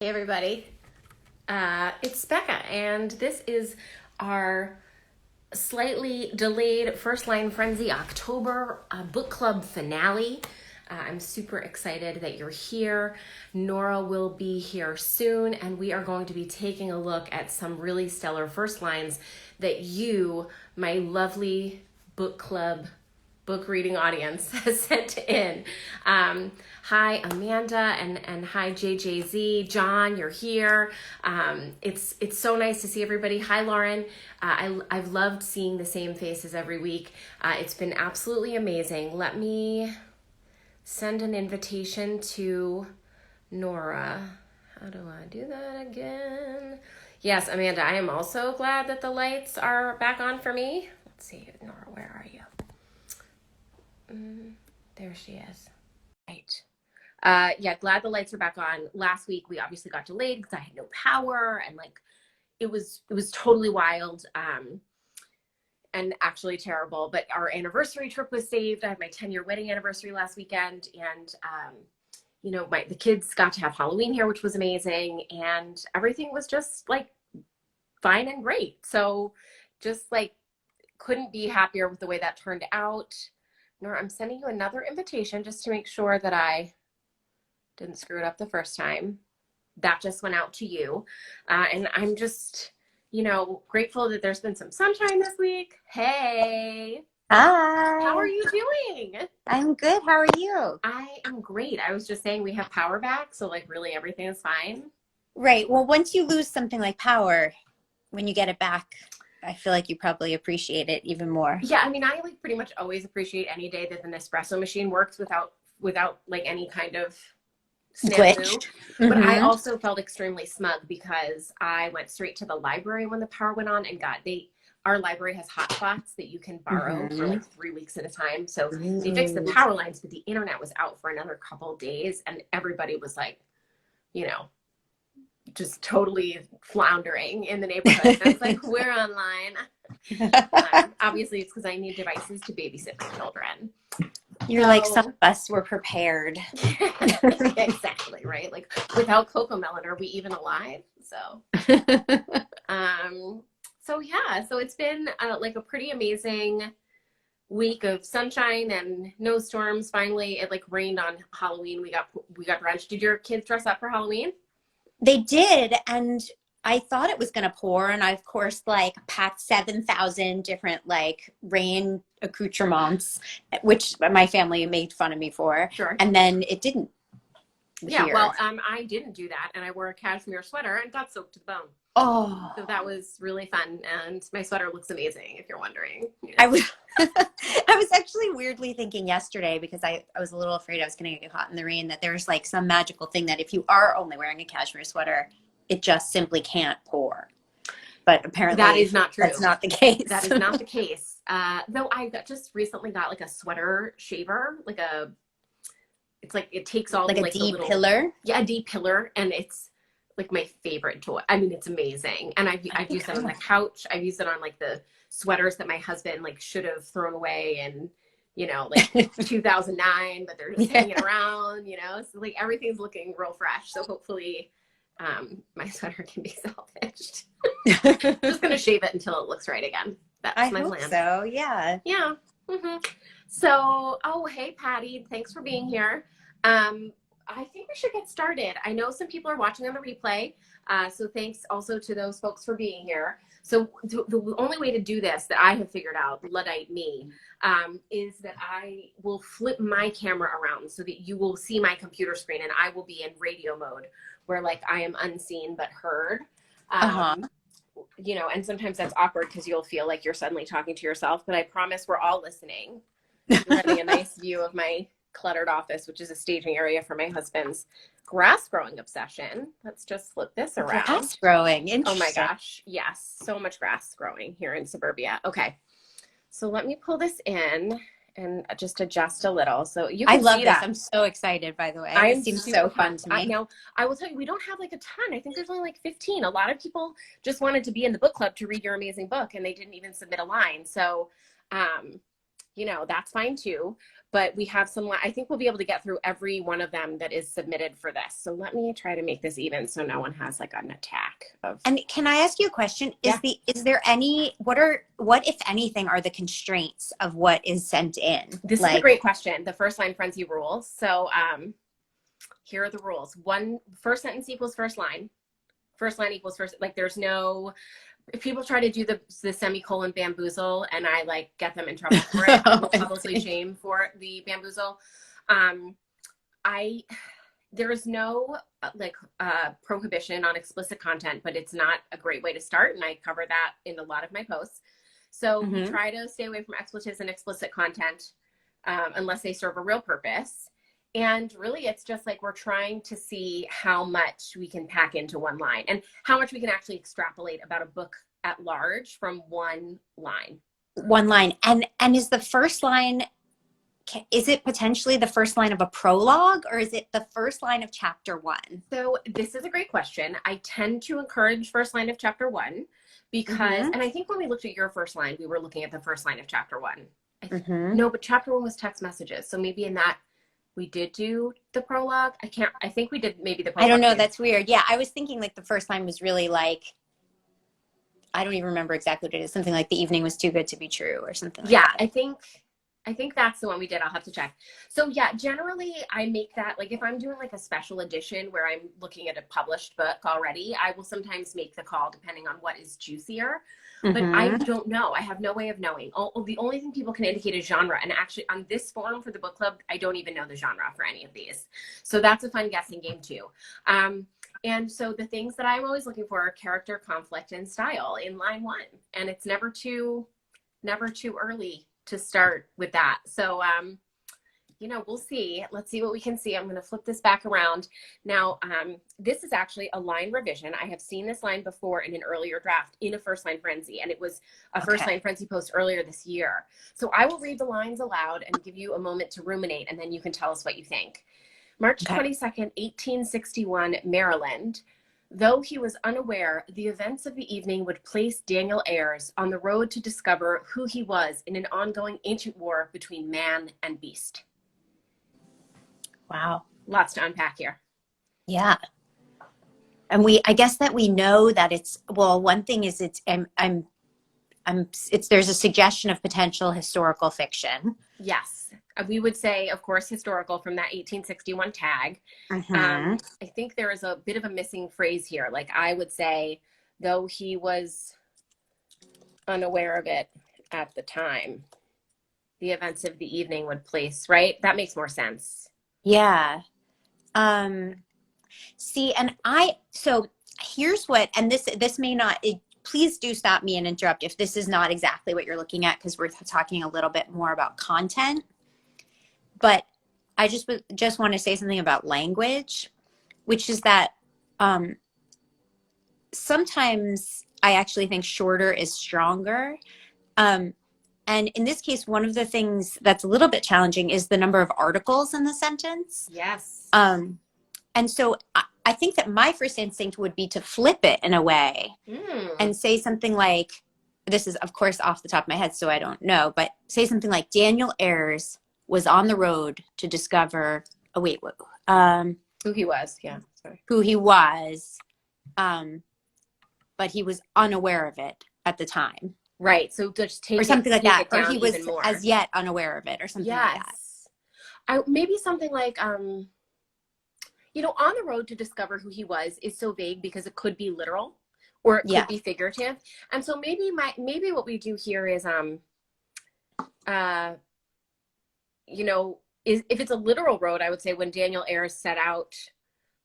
Hey everybody, it's Becca, and this is our slightly delayed First Line Frenzy October book club finale. I'm super excited that you're here. Nora will be here soon, and we are going to be taking a look at some really stellar first lines that you, my lovely book club book reading audience, has sent in. Hi Amanda and hi JJZ. John, you're here. It's so nice to see everybody. Hi Lauren. I've loved seeing the same faces every week. It's been absolutely amazing. Let me send an invitation to Nora. How do I do that again? Yes, Amanda, I am also glad that the lights are back on for me. Let's see, Nora, where are you? There she is. Right. Yeah, glad the lights are back on. Last week we obviously got delayed because I had no power, and like it was totally wild and actually terrible. But our anniversary trip was saved. I had my 10-year wedding anniversary last weekend, and the kids got to have Halloween here, which was amazing, and everything was just like fine and great. So just like couldn't be happier with the way that turned out. Nora, I'm sending you another invitation just to make sure that I didn't screw it up the first time. That just went out to you. And I'm just, grateful that there's been some sunshine this week. Hey. Hi. How are you doing? I'm good. How are you? I am great. I was just saying we have power back, so like really everything is fine. Right. Well, once you lose something like power, when you get it back, I feel like you probably appreciate it even more. Yeah, I mean, I like pretty much always appreciate any day that the Nespresso machine works without like any kind of Glitch. But I also felt extremely smug because I went straight to the library when the power went on and our library has hotspots that you can borrow for like 3 weeks at a time. So they fixed the power lines, but the internet was out for another couple of days, and everybody was like, just totally floundering in the neighborhood. And I was like, we're online. Obviously, it's because I need devices to babysit my children. You're like, some of us were prepared. Exactly, right? Like, without Cocomelon, are we even alive? So, so it's been like a pretty amazing week of sunshine and no storms. Finally, it like rained on Halloween. We got drenched. Did your kids dress up for Halloween? They did, and I thought it was going to pour, and I, of course, like packed 7,000 different like rain accoutrements, which my family made fun of me for. Sure. And then it didn't. Yeah, well, I didn't do that, and I wore a cashmere sweater and got soaked to the bone. Oh. So that was really fun, and my sweater looks amazing, if you're wondering. I was actually weirdly thinking yesterday, because I was a little afraid I was going to get caught in the rain, that there's like some magical thing that if you are only wearing a cashmere sweater, it just simply can't pour. But apparently that is not true. That's not the case. That is not the case. Though I just recently got like a sweater shaver, it's like it takes all like a D-pillar. Yeah, a D-pillar, and it's like my favorite toy. I mean, it's amazing. And I've used it on the couch. I've used it on like the sweaters that my husband like should have thrown away in, like 2009, but they're just hanging around, so like everything's looking real fresh. So hopefully my sweater can be salvaged. Just gonna shave it until it looks right again. That's my plan. So yeah. So, hey Patty, thanks for being here. I think we should get started. I know some people are watching on the replay, so thanks also to those folks for being here. So the only way to do this that I have figured out, Luddite me, is that I will flip my camera around so that you will see my computer screen, and I will be in radio mode where like I am unseen but heard. And sometimes that's awkward because you'll feel like you're suddenly talking to yourself, but I promise we're all listening. You're having a nice view of my cluttered office, which is a staging area for my husband's grass growing obsession. Let's just flip this around. Grass growing. Oh my gosh. Yes. So much grass growing here in suburbia. Okay. So let me pull this in and just adjust a little. So you can I love see this. that. I'm so excited, by the way. It seems so fun to me. I know. I will tell you, we don't have like a ton. I think there's only like 15. A lot of people just wanted to be in the book club to read your amazing book, and they didn't even submit a line. So, that's fine too. But we have some, I think we'll be able to get through every one of them that is submitted for this. So let me try to make this even so no one has like an attack of. And can I ask you a question? Yeah. Is there any, what if anything are the constraints of what is sent in? This is a great question. The first line frenzy rules. So here are the rules. First sentence equals first line equals first, like there's no, if people try to do the semicolon bamboozle and I like get them in trouble for it, I will publicly shame for the bamboozle. There is no prohibition on explicit content, but it's not a great way to start. And I cover that in a lot of my posts. So we try to stay away from expletives and explicit content unless they serve a real purpose. And really, it's just like we're trying to see how much we can pack into one line and how much we can actually extrapolate about a book at large from one line. One line. And is the first line, is it potentially the first line of a prologue, or is it the first line of chapter 1? So this is a great question. I tend to encourage first line of chapter 1 because, and I think when we looked at your first line, we were looking at the first line of chapter 1. No, but chapter 1 was text messages. So maybe in that, we did do the prologue. I think we did maybe the prologue. I don't know. Too. That's weird. Yeah. I was thinking like the first line was really like, I don't even remember exactly what it is. Something like the evening was too good to be true or something like that. I think that's the one we did. I'll have to check. So yeah, generally I make that, like if I'm doing like a special edition where I'm looking at a published book already, I will sometimes make the call depending on what is juicier. But I don't know. I have no way of knowing. The only thing people can indicate is genre. And actually on this forum for the book club, I don't even know the genre for any of these. So that's a fun guessing game too. And so the things that I'm always looking for are character, conflict, and style in line 1. And it's never too early to start with that. So, we'll see. Let's see what we can see. I'm going to flip this back around. Now, this is actually a line revision. I have seen this line before in an earlier draft in a first line frenzy, and it was a first line frenzy post earlier this year. So I will read the lines aloud and give you a moment to ruminate, and then you can tell us what you think. March 22nd, 1861, Maryland. Though he was unaware, the events of the evening would place Daniel Ayres on the road to discover who he was in an ongoing ancient war between man and beast. Wow. Lots to unpack here. Yeah. And I guess that we know that it's, well, one thing is there's a suggestion of potential historical fiction. Yes. We would say, of course, historical from that 1861 tag. I think there is a bit of a missing phrase here. Like I would say, though he was unaware of it at the time, the events of the evening would place, right? That makes more sense. Yeah. See, so here's what, and this may not, please do stop me and interrupt if this is not exactly what you're looking at, because we're talking a little bit more about content. But I just want to say something about language, which is that sometimes I actually think shorter is stronger. And in this case, one of the things that's a little bit challenging is the number of articles in the sentence. Yes. And so I think that my first instinct would be to flip it in a way and say something like, this is, of course, off the top of my head, so I don't know, but say something like Daniel Ayres was on the road to discover, who he was, who he was, but he was unaware of it at the time. Right, so just take or something like that, or he was more. As yet unaware of it, or something like that. Maybe something like, on the road to discover who he was is so vague because it could be literal or it could be figurative. And so maybe what we do here is, if it's a literal road, I would say when Daniel Ayres set out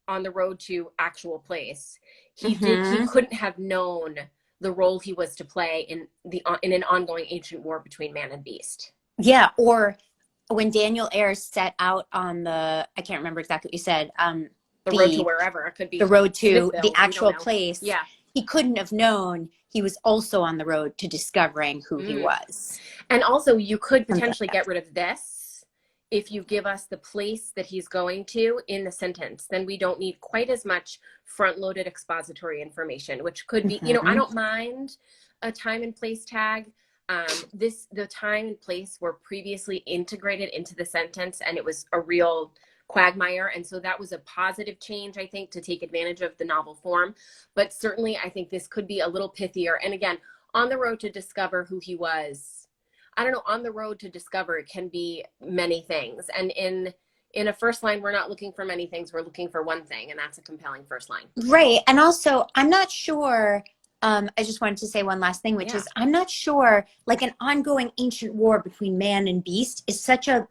on the road to actual place, he couldn't have known the role he was to play in an ongoing ancient war between man and beast. Yeah, or when Daniel Ayres set out on I can't remember exactly what you said. The road to wherever. It could be the road to Smithville, the actual place. Yeah. He couldn't have known he was also on the road to discovering who he was. And also you could potentially get rid of this if you give us the place that he's going to in the sentence. Then we don't need quite as much front-loaded expository information, which could be, I don't mind a time and place tag. The time and place were previously integrated into the sentence, and it was a real quagmire. And so that was a positive change, I think, to take advantage of the novel form. But certainly, I think this could be a little pithier. And again, on the road to discover who he was, I don't know, on the road to discover, it can be many things. And in a first line, we're not looking for many things. We're looking for one thing, and that's a compelling first line. Right. And also, I'm not sure. I just wanted to say one last thing, which is I'm not sure, like an ongoing ancient war between man and beast is such a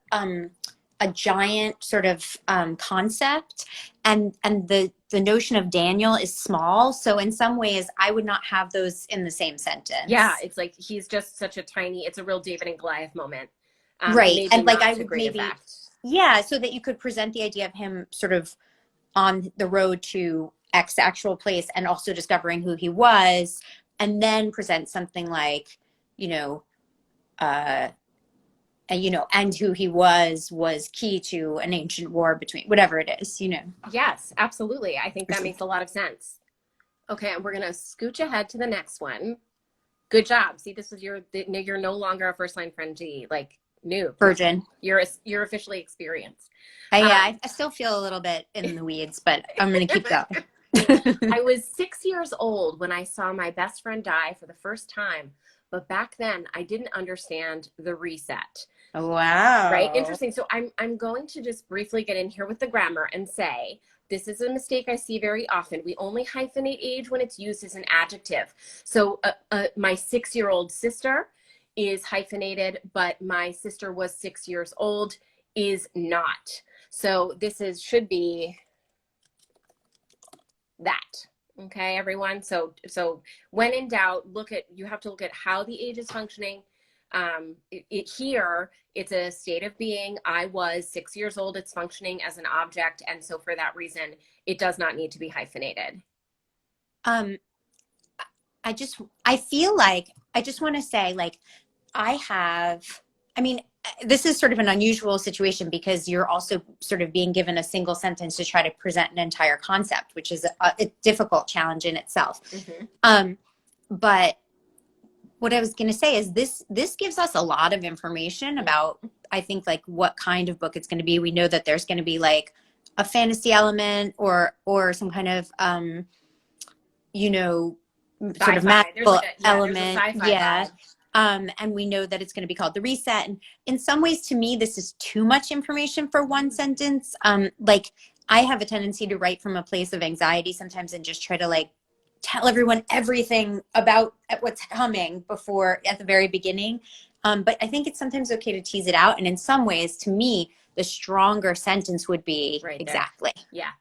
giant sort of concept, and the notion of Daniel is small. So in some ways, I would not have those in the same sentence. Yeah, it's like he's just such a tiny. It's a real David and Goliath moment, right? And like I would maybe, so that you could present the idea of him sort of on the road to X actual place and also discovering who he was, and then present something like, and who he was key to an ancient war between whatever it is, Yes, absolutely. I think that makes a lot of sense. Okay, and we're gonna scooch ahead to the next one. Good job. See, this is you're no longer a first line frenzy, like new virgin. You're officially experienced. I still feel a little bit in the weeds, but I'm gonna keep going. I was 6 years old when I saw my best friend die for the first time, but back then I didn't understand the reset. Wow. Right? Interesting. So I'm going to just briefly get in here with the grammar and say, this is a mistake I see very often. We only hyphenate age when it's used as an adjective. So my 6-year-old sister is hyphenated, but my sister was 6 years old is not. So this should be that. Okay, everyone. So when in doubt, you have to look at how the age is functioning. Here, it's a state of being. I was 6 years old. It's functioning as an object. And so for that reason, it does not need to be hyphenated. I feel like, I just want to say, like, this is sort of an unusual situation because you're also sort of being given a single sentence to try to present an entire concept, which is a difficult challenge in itself. Mm-hmm. But what I was going to say is this gives us a lot of information about, I think, like what kind of book it's going to be. We know that there's going to be like a fantasy element or some kind of, sort of magical element. Yeah. And we know that it's going to be called The Reset. And in some ways, to me, this is too much information for one sentence. Like I have a tendency to write from a place of anxiety sometimes and just try to like tell everyone everything about what's coming at the very beginning. But I think it's sometimes okay to tease it out. And in some ways, to me, the stronger sentence would be right exactly. Yeah.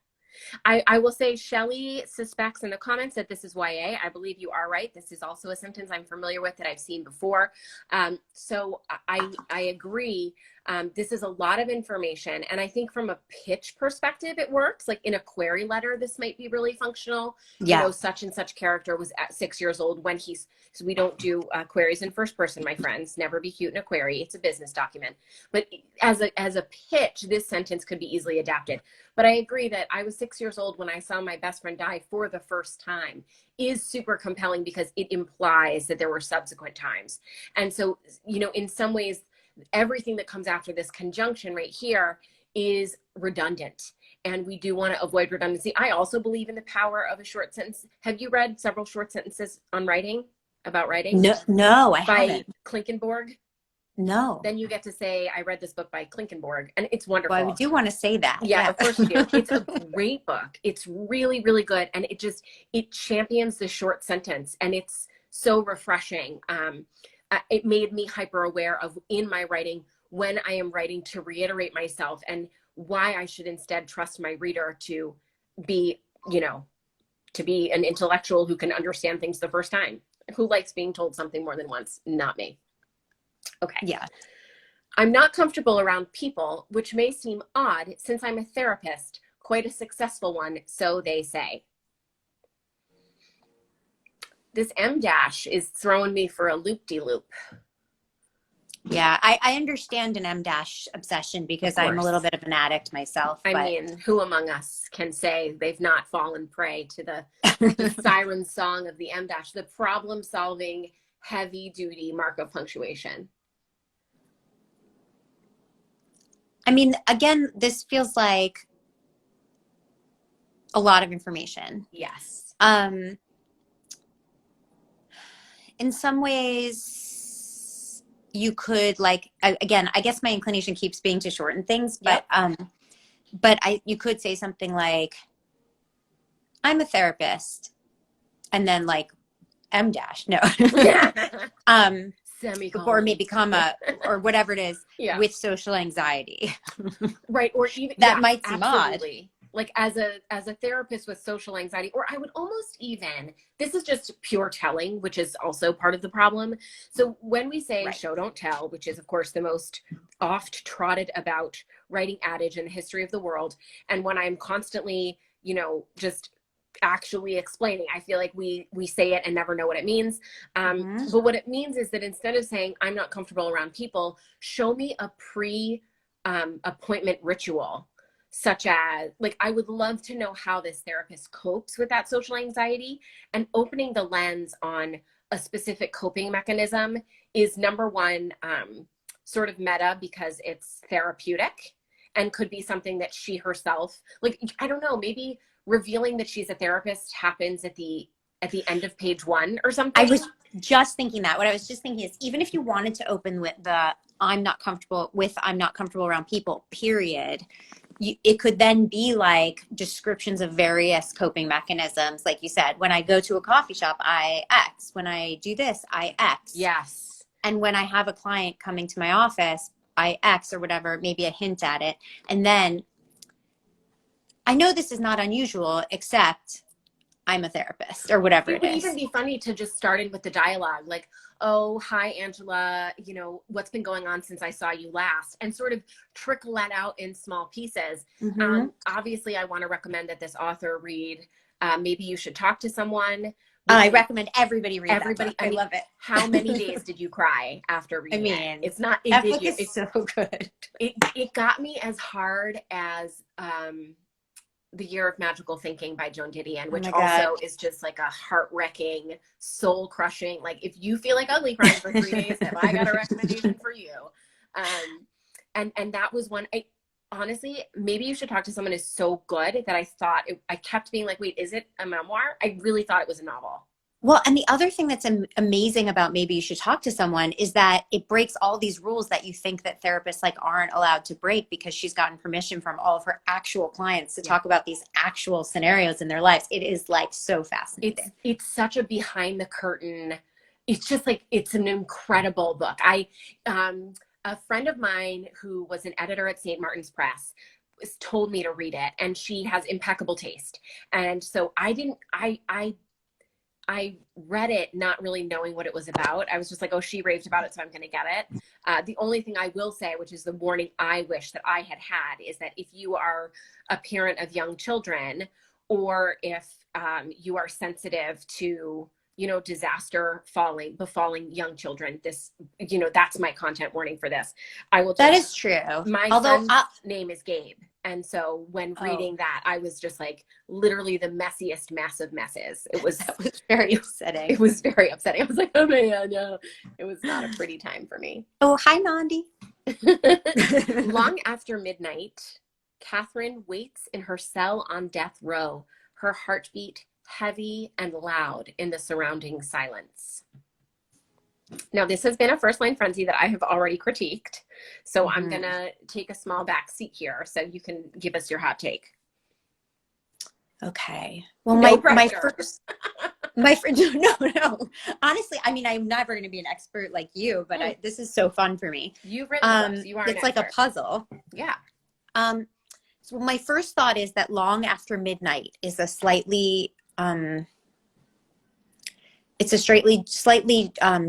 I will say Shelley suspects in the comments that this is YA. I believe you are right. This is also a sentence I'm familiar with that I've seen before. So I agree. This is a lot of information. And I think from a pitch perspective, it works. Like in a query letter, this might be really functional. Yeah. Such and such character was at 6 years old when so we don't do queries in first person, my friends. Never be cute in a query. It's a business document. But as a pitch, this sentence could be easily adapted. But I agree that I was 6 years old when I saw my best friend die for the first time is super compelling because it implies that there were subsequent times. And so, in some ways, everything that comes after this conjunction right here is redundant. And we do want to avoid redundancy. I also believe in the power of a short sentence. Have you read several short sentences on writing, about writing? No, I haven't. By Klinkenborg? No. Then you get to say, I read this book by Klinkenborg, and it's wonderful. Well, I do want to say that. Yeah, of course you do. It's a great book. It's really, really good. And it champions the short sentence, and it's so refreshing. It made me hyper aware of in my writing when I am writing to reiterate myself and why I should instead trust my reader to be, to be an intellectual who can understand things the first time. Who likes being told something more than once? Not me. Okay. Yeah. I'm not comfortable around people, which may seem odd since I'm a therapist, quite a successful one, so they say. This M dash is throwing me for a loop-de-loop. Yeah, I understand an M dash obsession because I'm a little bit of an addict myself. I mean, who among us can say they've not fallen prey to the siren song of the M dash, the problem solving heavy duty mark of punctuation? I mean, again, this feels like a lot of information. Yes. In some ways, you could like, again, I guess my inclination keeps being to shorten things, but Yep. you could say something like, I'm a therapist, and then like M dash, no. Or Semicolon. maybe comma or whatever it is, Yeah. with social anxiety. Right. Or even That might seem absolutely. Like as a therapist with social anxiety, or I would almost even, this is just pure telling, which is also part of the problem. So when we say Right. show don't tell, which is of course the most oft trotted about writing adage in the history of the world, and when I'm constantly, just actually explaining, I feel like we say it and never know what it means. But what it means is that instead of saying I'm not comfortable around people, show me a appointment ritual, such as, like, I would love to know how this therapist copes with that social anxiety, and opening the lens on a specific coping mechanism is number one, sort of meta because it's therapeutic and could be something that she herself, like, I don't know, maybe revealing that she's a therapist happens at the end of page 1 or something. I was just thinking that. What I was just thinking is, even if you wanted to open with the I'm not comfortable around people, period, it could then be like descriptions of various coping mechanisms. Like you said, when I go to a coffee shop, I X. When I do this, I X. Yes. And when I have a client coming to my office, I X or whatever, maybe a hint at it. And then I know this is not unusual, except I'm a therapist or whatever it is. It would even be funny to just start in with the dialogue, like, oh, hi, Angela, what's been going on since I saw you last, and sort of trickle that out in small pieces. Obviously, I want to recommend that this author read Maybe You Should Talk to Someone. I recommend everybody read that book. I love it. How many days did you cry after reading it? It's not, that book is so good. It got me as hard as The Year of Magical Thinking by Joan Didion, which also is just like a heart-wrecking, soul-crushing, like, if you feel like ugly crying for 3 days, have I got a recommendation for you? And that was one. Honestly, Maybe You Should Talk to Someone is so good that I kept being like, wait, is it a memoir? I really thought it was a novel. Well, and the other thing that's amazing about Maybe You Should Talk to Someone is that it breaks all these rules that you think that therapists like aren't allowed to break, because she's gotten permission from all of her actual clients to talk about these actual scenarios in their lives. It is like so fascinating. It's such a behind the curtain. It's just like, it's an incredible book. A friend of mine who was an editor at St. Martin's Press told me to read it, and she has impeccable taste. And so I read it not really knowing what it was about. I was just like, oh, she raved about it, so I'm going to get it. The only thing I will say, which is the warning I wish that I had had, is that if you are a parent of young children, or if you are sensitive to, disaster befalling young children, this, that's my content warning for this. That is true. My son's name is Gabe. And so when reading that, I was just like literally the messiest mess of messes. That was very upsetting. It was very upsetting. I was like, oh man, no. It was not a pretty time for me. Oh, hi, Nandi. Long after midnight, Catherine waits in her cell on death row, her heartbeat heavy and loud in the surrounding silence. Now, this has been a first line frenzy that I have already critiqued. So I'm going to take a small back seat here so you can give us your hot take. Okay. Well, no my first, no. Honestly, I mean, I'm never going to be an expert like you, but this is so fun for me. You've written books. You are It's like a puzzle. Yeah. So my first thought is that long after midnight is a slightly, it's a slightly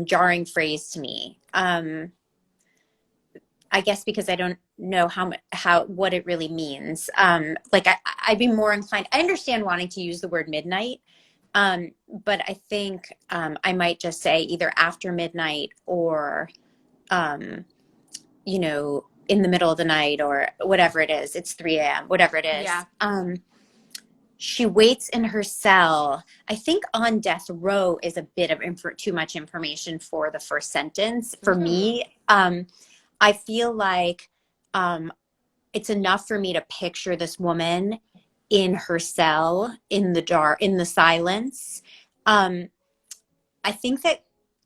jarring phrase to me. I guess because I don't know what it really means. Like I'd be more inclined. I understand wanting to use the word midnight, but I think I might just say either after midnight or, in the middle of the night or whatever it is. It's 3 a.m. Whatever it is. Yeah. She waits in her cell. I think on death row is a bit of too much information for the first sentence. For me, I feel like it's enough for me to picture this woman in her cell, in the dark, in the silence. I think that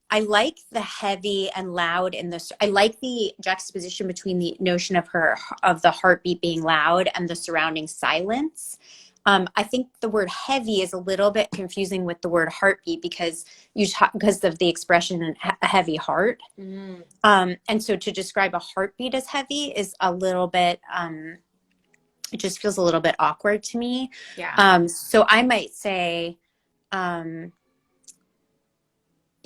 I like the heavy and loud in this. I like the juxtaposition between the notion of the heartbeat being loud and the surrounding silence. I think the word heavy is a little bit confusing with the word heartbeat because because of the expression a heavy heart. And so to describe a heartbeat as heavy is a little bit, it just feels a little bit awkward to me. Yeah. So I might say,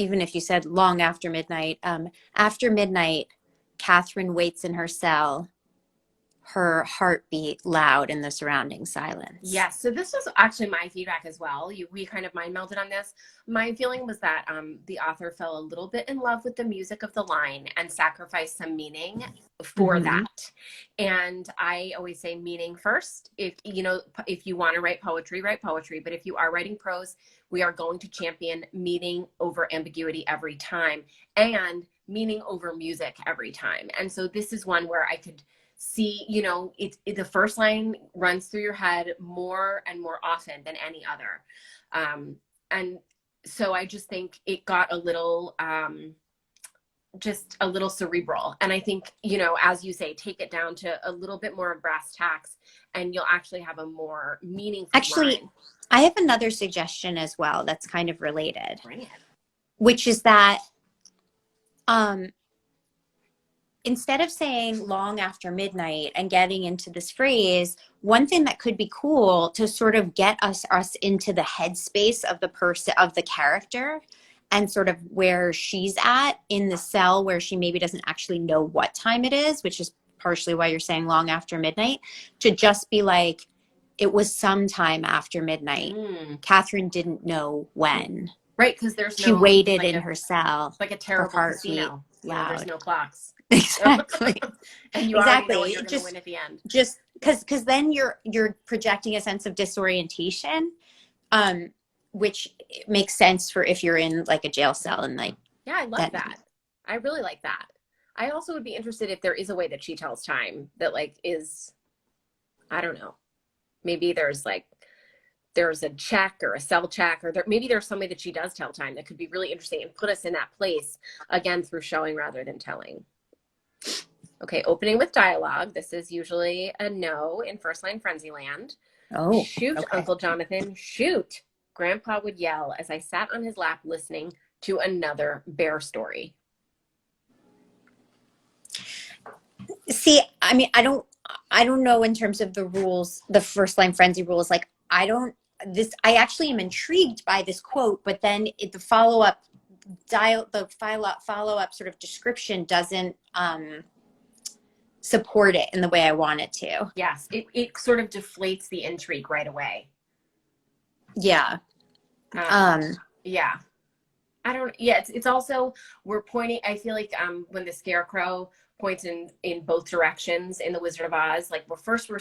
even if you said long after midnight, Catherine waits in her cell, her heartbeat loud in the surrounding silence. Yes. So this was actually my feedback as well. We kind of mind melded on this. My feeling was that the author fell a little bit in love with the music of the line and sacrificed some meaning for that. And I always say meaning first. If you want to write poetry, write poetry. But if you are writing prose, we are going to champion meaning over ambiguity every time, and meaning over music every time. And so this is one where I could see, the first line runs through your head more and more often than any other. And so I just think it got a little, just a little cerebral. And I think, as you say, take it down to a little bit more of brass tacks and you'll actually have a more meaningful line. I have another suggestion as well that's kind of related. Bring it. Which is that, instead of saying long after midnight and getting into this phrase, one thing that could be cool to sort of get us into the headspace of the person, of the character, and sort of where she's at in the cell where she maybe doesn't actually know what time it is, which is partially why you're saying long after midnight, to just be like, it was sometime after midnight. Catherine didn't know when. Right, because she waited in her cell. Like a terrible casino. There's no clocks. Exactly. And you already know you're going to win at the end. Just because then you're projecting a sense of disorientation, which makes sense for if you're in like a jail cell and like. Yeah, I love that. I really like that. I also would be interested if there is a way that she tells time that is, I don't know, maybe there's a check or a cell check, or maybe there's some way that she does tell time that could be really interesting and put us in that place again through showing rather than telling. Okay, opening with dialogue. This is usually a no in first line frenzy land. Oh, shoot, okay. Uncle Jonathan, shoot. Grandpa would yell as I sat on his lap listening to another bear story. See, I mean, I don't know in terms of the rules, the first line frenzy rules. I actually am intrigued by this quote, but then the follow-up sort of description doesn't support it in the way I want it to. Yes, it sort of deflates the intrigue right away. Yeah. Yeah. It's also, we're pointing, I feel like when the scarecrow points in both directions in the Wizard of Oz, we're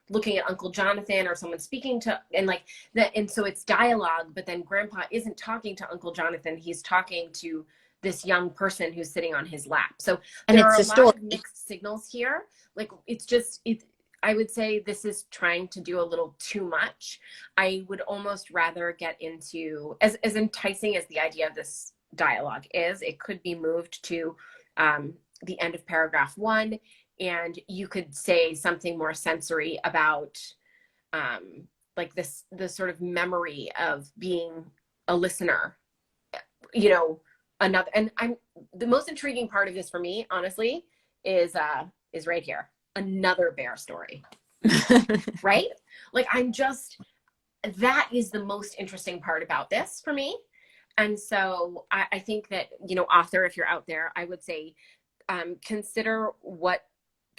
looking at Uncle Jonathan or someone speaking to, and so it's dialogue, but then Grandpa isn't talking to Uncle Jonathan, he's talking to this young person who's sitting on his lap. So there are a lot of mixed signals here. I would say this is trying to do a little too much. I would almost rather get into, as enticing as the idea of this dialogue is, it could be moved to the end of paragraph 1, and you could say something more sensory about the sort of memory of being a listener, another. And the most intriguing part of this for me, honestly, is right here. Another bear story. Right? That is the most interesting part about this for me. And so I think that, author, if you're out there, I would say, consider that,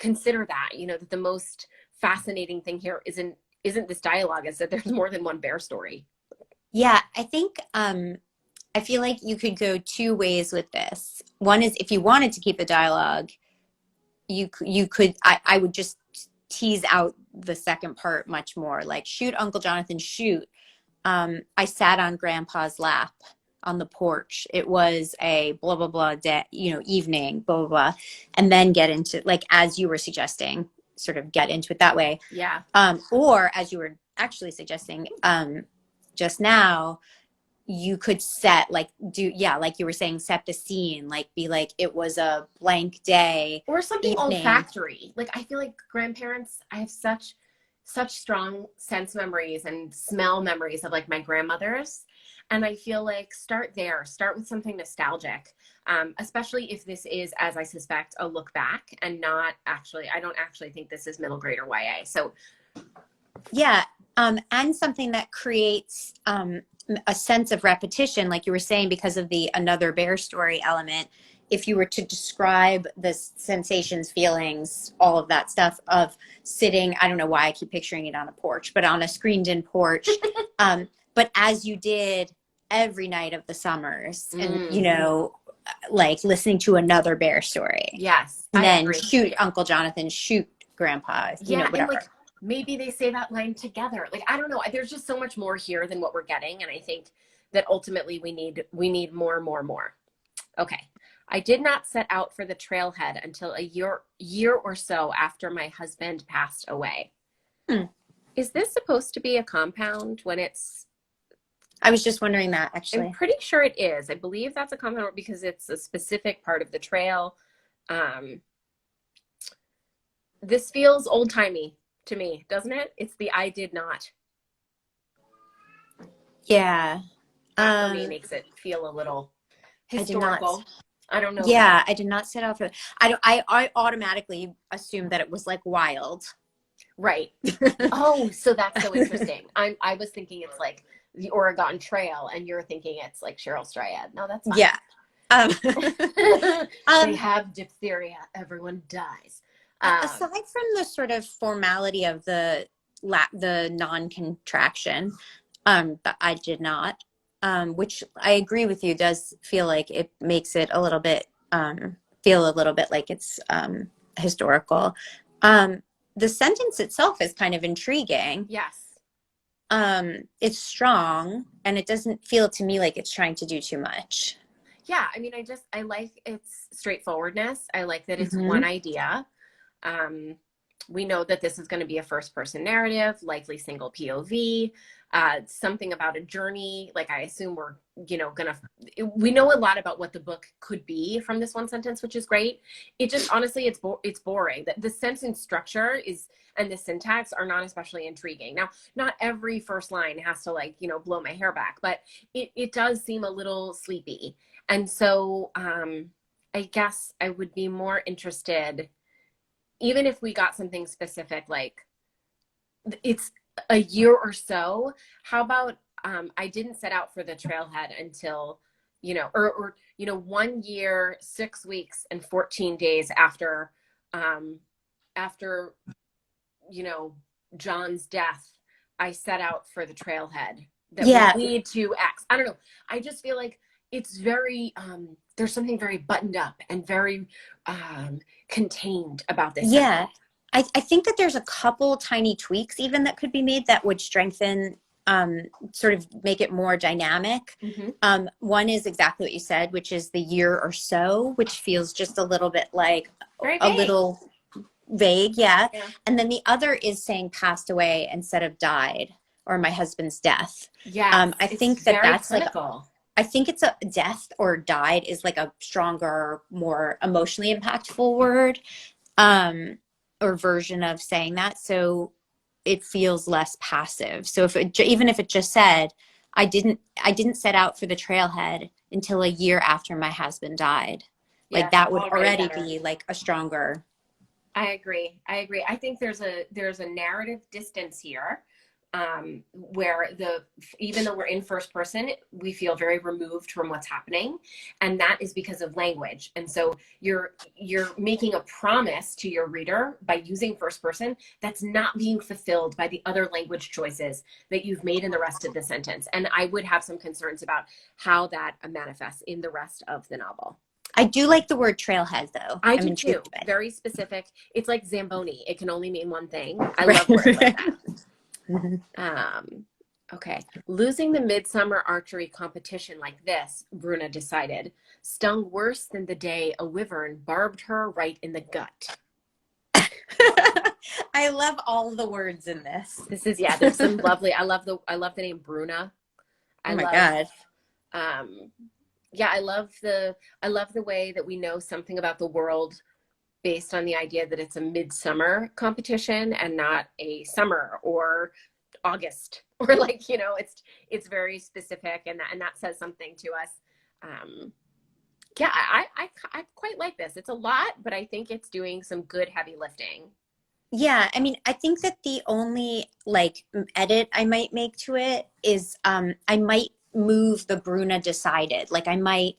that the most fascinating thing here isn't this dialogue, is that there's more than one bear story. Yeah, I think, I feel like you could go two ways with this. One is if you wanted to keep the dialogue, you could, I would just tease out the second part much more. Like, shoot, Uncle Jonathan, shoot. I sat on Grandpa's lap on the porch. It was a blah, blah, blah day, evening, blah, blah, blah. And then get into, like, as you were suggesting, sort of get into it that way. Yeah. Or as you were actually suggesting just now, you could set, like, like you were saying, set the scene, like, be like, it was a blank day. Or something evening. olfactory. Like, I feel like grandparents, I have such strong sense memories and smell memories of, like, my grandmothers. And I feel like start with something nostalgic, especially if this is, as I suspect, a look back and not actually, I don't actually think this is middle grade or YA. So yeah. And something that creates a sense of repetition, like you were saying, because of the another bear story element. If you were to describe the sensations, feelings, all of that stuff of sitting, I don't know why I keep picturing it on a porch, but on a screened in porch, but as you did every night of the summers, and like listening to another bear story. Yes. And then shoot Uncle Jonathan, shoot Grandpa, whatever. And, like, maybe they say that line together. Like, I don't know. There's just so much more here than what we're getting. And I think that ultimately we need more. Okay. I did not set out for the trailhead until a year or so after my husband passed away. Is this supposed to be a compound when it's... I was just wondering that, actually. I'm pretty sure it is. I believe that's a compound because it's a specific part of the trail. This feels old-timey to me, doesn't it? It's the I did not. Yeah. That for me makes it feel a little historical. I don't know. Yeah, I did not set out for. I automatically assumed that it was like wild. Right. Oh, so that's so interesting. I was thinking it's like the Oregon Trail, and you're thinking it's like Cheryl Strayed. No, that's fine. Yeah. They have diphtheria. Everyone dies. Aside from the sort of formality of the non-contraction, that I did not. Which I agree with you, does feel like it makes it a little bit, feel a little bit like it's historical. The sentence itself is kind of intriguing. Yes. It's strong, and it doesn't feel to me like it's trying to do too much. Yeah, I mean, I like its straightforwardness. I like that it's one idea. We know that this is going to be a first-person narrative, likely single POV. Something about a journey. Like, I assume we know a lot about what the book could be from this one sentence, which is great. It just, honestly, it's boring. The sentence structure and the syntax are not especially intriguing. Now, not every first line has to blow my hair back, but it does seem a little sleepy. And so I guess I would be more interested, even if we got something specific, like it's a year or so. How about I didn't set out for the trailhead until 1 year, 6 weeks, and 14 days after John's death. I set out for the trailhead that would lead to X. I don't know. I just feel like it's very there's something very buttoned up and very contained about this. Yeah. I think that there's a couple tiny tweaks even that could be made that would strengthen, sort of make it more dynamic. One is exactly what you said, which is the year or so, which feels just a little bit like a little vague. Yeah. And then the other is saying passed away instead of died, or my husband's death. Yeah. I think that's clinical. Like, I think it's a death or died is like a stronger, more emotionally impactful word. Or version of saying that, so it feels less passive. So even if it just said, I didn't set out for the trailhead until a year after my husband died, like that would already be like a stronger. I agree. I think there's a narrative distance here, where even though we're in first person, we feel very removed from what's happening, and that is because of language. And so you're making a promise to your reader by using first person that's not being fulfilled by the other language choices that you've made in the rest of the sentence. And I would have some concerns about how that manifests in the rest of the novel. I do like the word trailhead, though. I I'm do too. intrigued by it. Very specific. It's like Zamboni. It can only mean one thing. I love words like Right. that. Okay. Losing the midsummer archery competition like this, Bruna decided, stung worse than the day a wyvern barbed her right in the gut. I love all the words in this. This is, yeah, there's some lovely, I love the name Bruna. Oh I my love, God. yeah, I love the way that we know something about the world based on the idea that it's a midsummer competition and not a summer or August or like, it's very specific, and that says something to us. Yeah, I quite like this. It's a lot, but I think it's doing some good heavy lifting. Yeah, I mean, I think that the only like edit I might make to it is I might move the Bruna decided. Like I might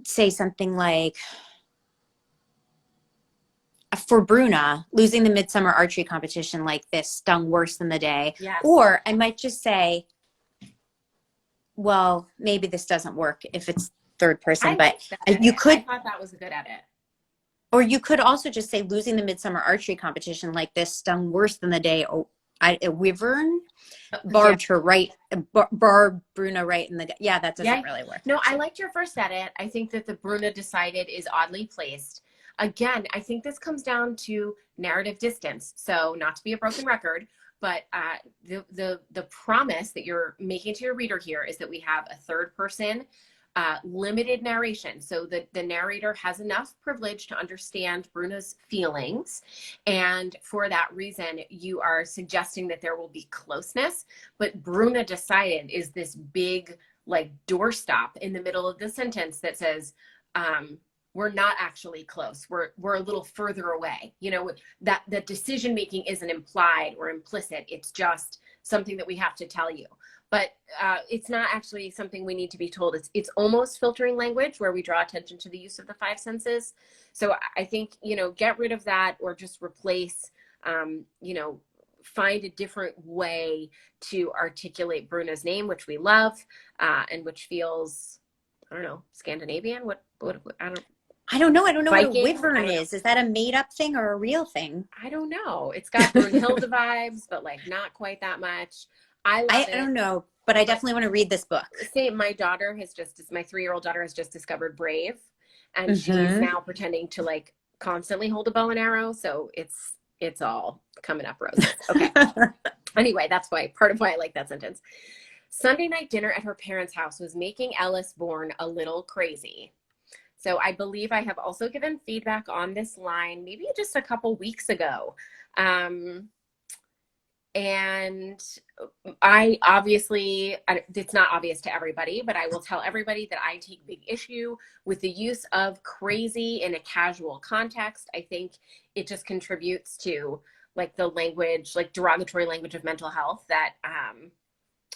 say something like for Bruna, losing the midsummer archery competition like this stung worse than the day. Yes. Or I might just say, well, maybe this doesn't work if it's third person, but you could, I thought that was a good edit. or you could also just say losing the midsummer archery competition like this stung worse than the day a wyvern barbed her right, barbed Bruna right in the gut. Yeah, that doesn't really work. No, I liked your first edit. I think that the Bruna decided is oddly placed. Again, I think this comes down to narrative distance. So not to be a broken record, but the promise that you're making to your reader here is that we have a third person limited narration. So the narrator has enough privilege to understand Bruna's feelings. And for that reason, you are suggesting that there will be closeness. But Bruna decided is this big like doorstop in the middle of the sentence that says, we're not actually close. We're a little further away. That the decision making isn't implied or implicit. It's just something that we have to tell you. But it's not actually something we need to be told. It's almost filtering language where we draw attention to the use of the five senses. So I think, get rid of that or just replace, find a different way to articulate Bruna's name, which we love, and which feels, I don't know, Scandinavian. What I don't know. I don't know Viking? what a wyvern is. Is that a made up thing or a real thing? I don't know. It's got Brunhilde vibes, but like not quite that much. I love it. I don't know, but I definitely want to read this book. See, my 3-year-old daughter has just discovered Brave, and she's now pretending to like constantly hold a bow and arrow. So it's all coming up roses. Okay. Anyway, that's part of why I like that sentence. Sunday night dinner at her parents' house was making Ellis Bourne a little crazy. So I believe I have also given feedback on this line, maybe just a couple weeks ago. And I obviously, it's not obvious to everybody, but I will tell everybody that I take big issue with the use of crazy in a casual context. I think it just contributes to like the language, like derogatory language of mental health that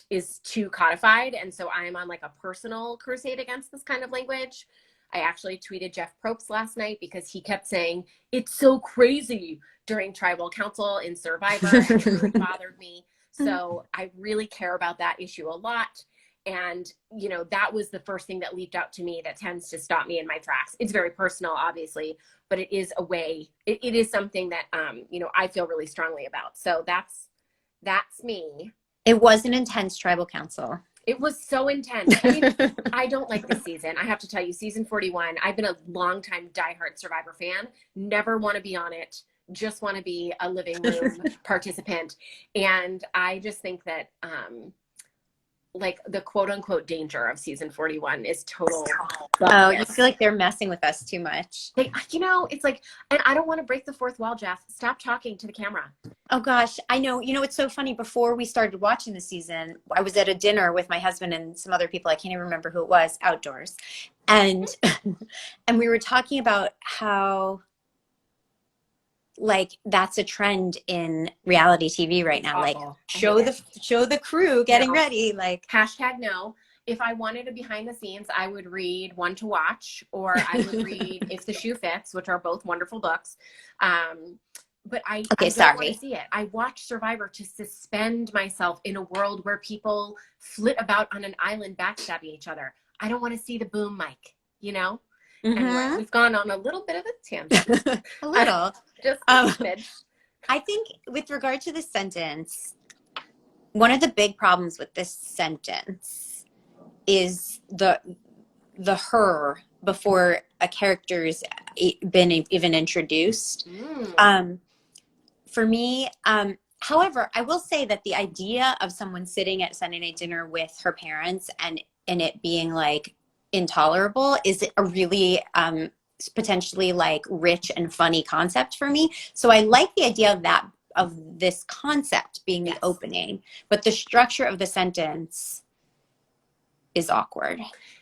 is too codified. And so I am on like a personal crusade against this kind of language. I actually tweeted Jeff Probst last night because he kept saying, it's so crazy during tribal council in Survivor, and it really bothered me. So I really care about that issue a lot. And, that was the first thing that leaped out to me that tends to stop me in my tracks. It's very personal, obviously, but it is a way, it is something that, I feel really strongly about. So that's me. It was an intense tribal council. It was so intense. I mean, I don't like this season. I have to tell you, season 41, I've been a longtime diehard Survivor fan. Never want to be on it. Just want to be a living room participant. And I just think that, like the quote unquote danger of season 41 is total. Oh, you feel like they're messing with us too much. It's like, and I don't want to break the fourth wall, Jeff. Stop talking to the camera. Oh gosh, I know. It's so funny. Before we started watching the season, I was at a dinner with my husband and some other people. I can't even remember who it was, outdoors. And and we were talking about how like that's a trend in reality TV right now. Awful. Like show the crew getting ready. Like #no. If I wanted a behind the scenes, I would read One to Watch, or I would read If the Shoe Fits, which are both wonderful books. But I don't want to see it. I watch Survivor to suspend myself in a world where people flit about on an island backstabbing each other. I don't want to see the boom mic, you know? Anyway, Mm-hmm. we've gone on a little bit of a tangent. A little. Just a smidge. I think with regard to the sentence, one of the big problems with this sentence is the her before a character's been even introduced. For me, however, I will say that the idea of someone sitting at Sunday night dinner with her parents and it being like intolerable is a really potentially like rich and funny concept for me. So I like the idea of that, of this concept being the opening, but the structure of the sentence is awkward.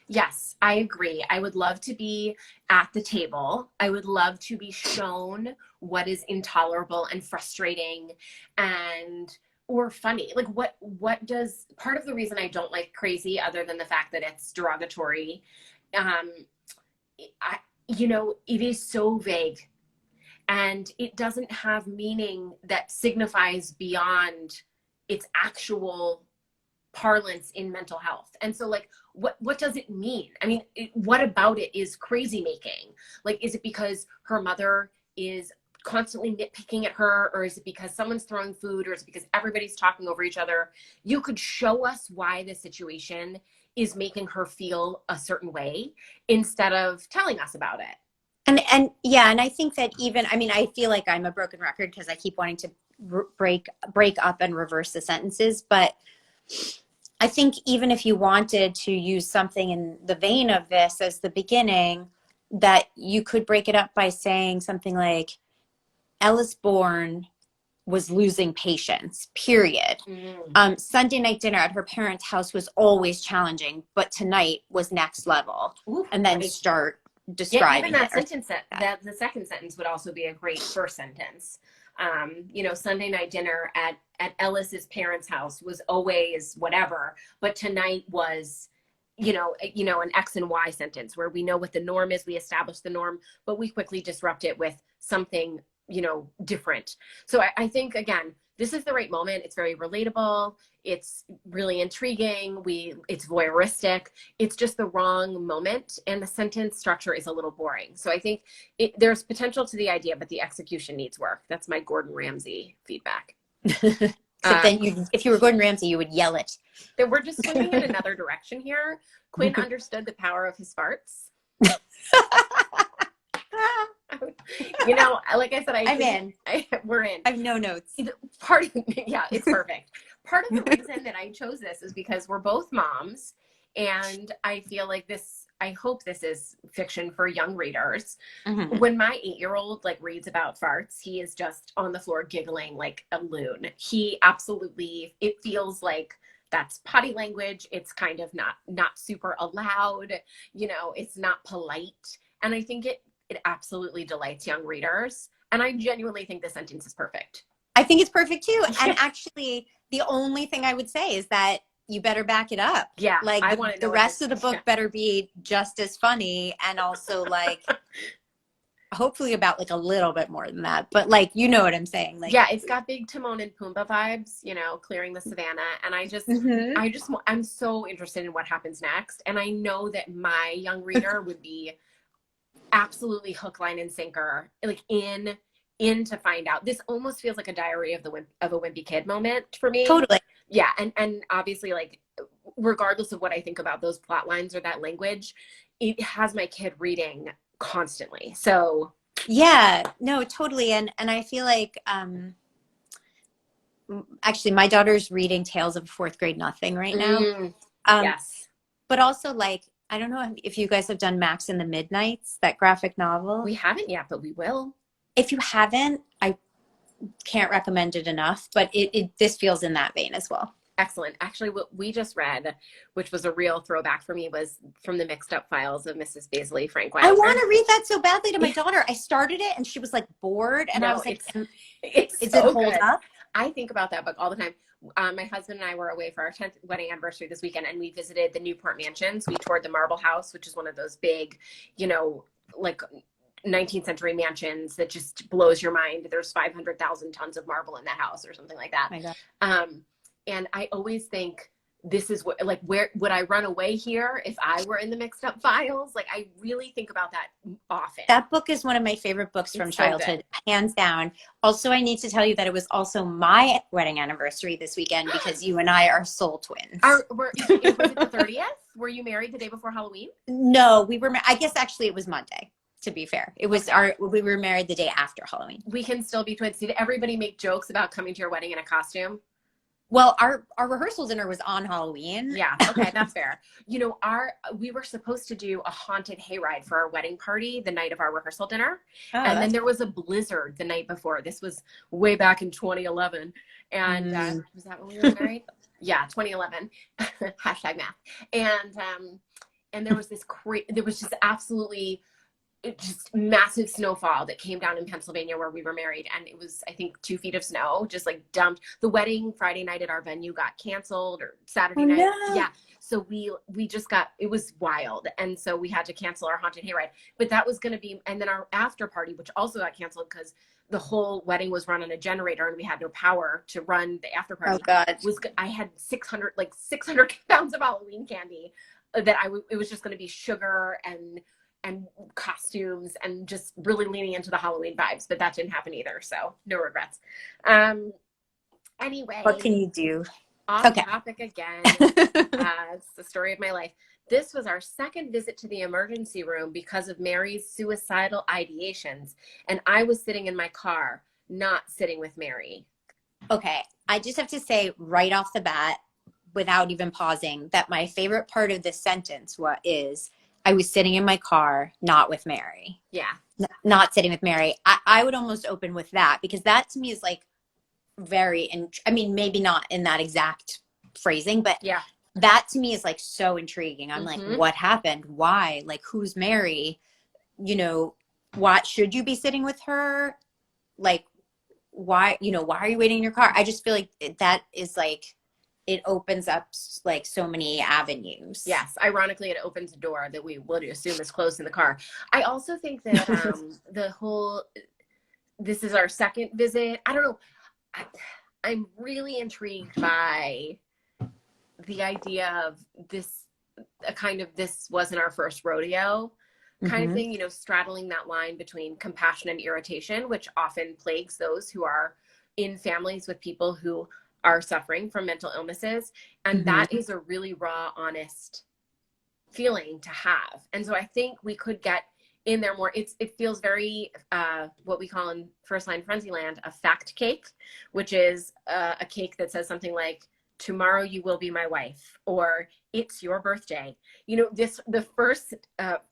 Yes, I agree. I would love to be at the table. I would love to be shown what is intolerable and frustrating and or funny. Like what does part of the reason I don't like crazy, other than the fact that it's derogatory, I it is so vague and it doesn't have meaning that signifies beyond its actual parlance in mental health. And so like what does it mean? I mean, what about it is crazy making? Like, is it because her mother is constantly nitpicking at her, or is it because someone's throwing food, or is it because everybody's talking over each other? You could show us why the situation is making her feel a certain way instead of telling us about it. And yeah, and I think that even, I mean, I feel like I'm a broken record because I keep wanting to break up and reverse the sentences, but I think even if you wanted to use something in the vein of this as the beginning, that you could break it up by saying something like, Ellis Bourne was losing patience, period. Sunday night dinner at her parents' house was always challenging, but tonight was next level. Ooh, and then start describing even that it. sentence, that the second sentence would also be a great first sentence. Sunday night dinner at Ellis's parents' house was always whatever, but tonight was, an X and Y sentence where we know what the norm is, we establish the norm, but we quickly disrupt it with something, different. So I think, again, this is the right moment. It's very relatable. It's really intriguing. It's voyeuristic. It's just the wrong moment. And the sentence structure is a little boring. So I think there's potential to the idea, but the execution needs work. That's my Gordon Ramsay feedback. Except then if you were Gordon Ramsay, you would yell it. That we're just swinging in another direction here. Quinn understood the power of his farts. Like I said, we're in. I have no notes. It's perfect. Part of the reason that I chose this is because we're both moms, and I feel like I hope this is fiction for young readers. Mm-hmm. When my 8-year-old reads about farts, he is just on the floor giggling like a loon. He absolutely, it feels like that's potty language. It's kind of not super allowed. It's not polite. And I think it absolutely delights young readers. And I genuinely think the sentence is perfect. I think it's perfect too. And actually, the only thing I would say is that you better back it up. Yeah. The rest of the book better be just as funny, and also hopefully about a little bit more than that. But you know what I'm saying? It's got big Timon and Pumbaa vibes, clearing the savannah. And I'm so interested in what happens next. And I know that my young reader would be absolutely hook, line, and sinker, in to find out. This almost feels like a Diary of a Wimpy Kid moment for me. Totally. Yeah, and obviously, regardless of what I think about those plot lines or that language, it has my kid reading constantly. So yeah, no, totally. And I feel like actually my daughter's reading Tales of Fourth Grade Nothing right now. Yes. But also I don't know if you guys have done Max in the Midnights, that graphic novel. We haven't yet, but we will. If you haven't, I can't recommend it enough, but this feels in that vein as well. Excellent. Actually, what we just read, which was a real throwback for me, was from the Mixed Up Files of Mrs. Baisley Frank Wilder. I want to read that so badly to my daughter. I started it and she was bored, and I was like, is it hold up? I think about that book all the time. My husband and I were away for our 10th wedding anniversary this weekend, and we visited the Newport Mansions. We toured the Marble House, which is one of those big, 19th century mansions that just blows your mind. There's 500,000 tons of marble in that house or something like that. My God. And I always think this is what, like, where would I run away here if I were in the mixed up files? Like, I really think about that often. That book is one of my favorite books from childhood, hands down. Also, I need to tell you that it was also my wedding anniversary this weekend because you and I are soul twins. Was it the 30th? Were you married the day before Halloween? No, we were, I guess actually it was Monday, to be fair. It was we were married the day after Halloween. We can still be twins. Did everybody make jokes about coming to your wedding in a costume? Well, our rehearsal dinner was on Halloween. Yeah, okay, that's fair. You know, we were supposed to do a haunted hayride for our wedding party the night of our rehearsal dinner. And then there was a blizzard the night before. This was way back in 2011. And was that when we were married? Yeah, 2011. Hashtag math. And there was there was just absolutely just massive snowfall that came down in Pennsylvania where we were married. And it was, I think, 2 feet of snow, just like dumped. The wedding Friday night at our venue got canceled, or Saturday night. No. Yeah. So we just it was wild. And so we had to cancel our haunted hayride, but that was going to be, and then our after party, which also got canceled because the whole wedding was run on a generator and we had no power to run the after party. Oh God. I had 600 pounds of Halloween candy that it was just going to be sugar and costumes and just really leaning into the Halloween vibes, but that didn't happen either. So no regrets. Anyway, what can you do? Off topic again. It's the story of my life. This was our second visit to the emergency room because of Mary's suicidal ideations. And I was sitting in my car, not sitting with Mary. Okay. I just have to say right off the bat, without even pausing, that my favorite part of this sentence is, I was sitting in my car, not with Mary. Yeah. Not sitting with Mary. I would almost open with that, because that to me is like maybe not in that exact phrasing, but yeah, that to me is like so intriguing. I'm like, what happened? Why? Like, who's Mary? You know, why should you be sitting with her? Like, why are you waiting in your car? I just feel like that is like, it opens up like so many avenues. Yes. Ironically, it opens a door that we would assume is closed in the car. I also think that this is our second visit. I don't know. I'm really intrigued by the idea of this wasn't our first rodeo kind of thing, straddling that line between compassion and irritation, which often plagues those who are in families with people who are suffering from mental illnesses. And that is a really raw, honest feeling to have. And so I think we could get in there more. It feels very what we call in First Line Frenzy Land a fact cake, which is a cake that says something like, tomorrow you will be my wife, or it's your birthday. The first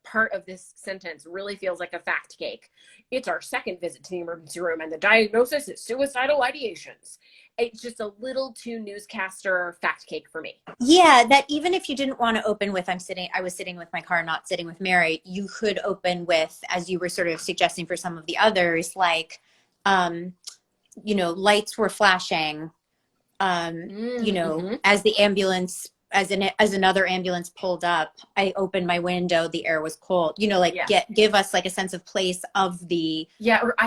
part of this sentence really feels like a fact cake. It's our second visit to the emergency room and the diagnosis is suicidal ideations. It's just a little too newscaster fact cake for me. Yeah, that even if you didn't want to open with, I was sitting with my car, not sitting with Mary, you could open with, as you were sort of suggesting for some of the others, like, lights were flashing, as the ambulance, as another ambulance pulled up, I opened my window, the air was cold, give us like a sense of place of the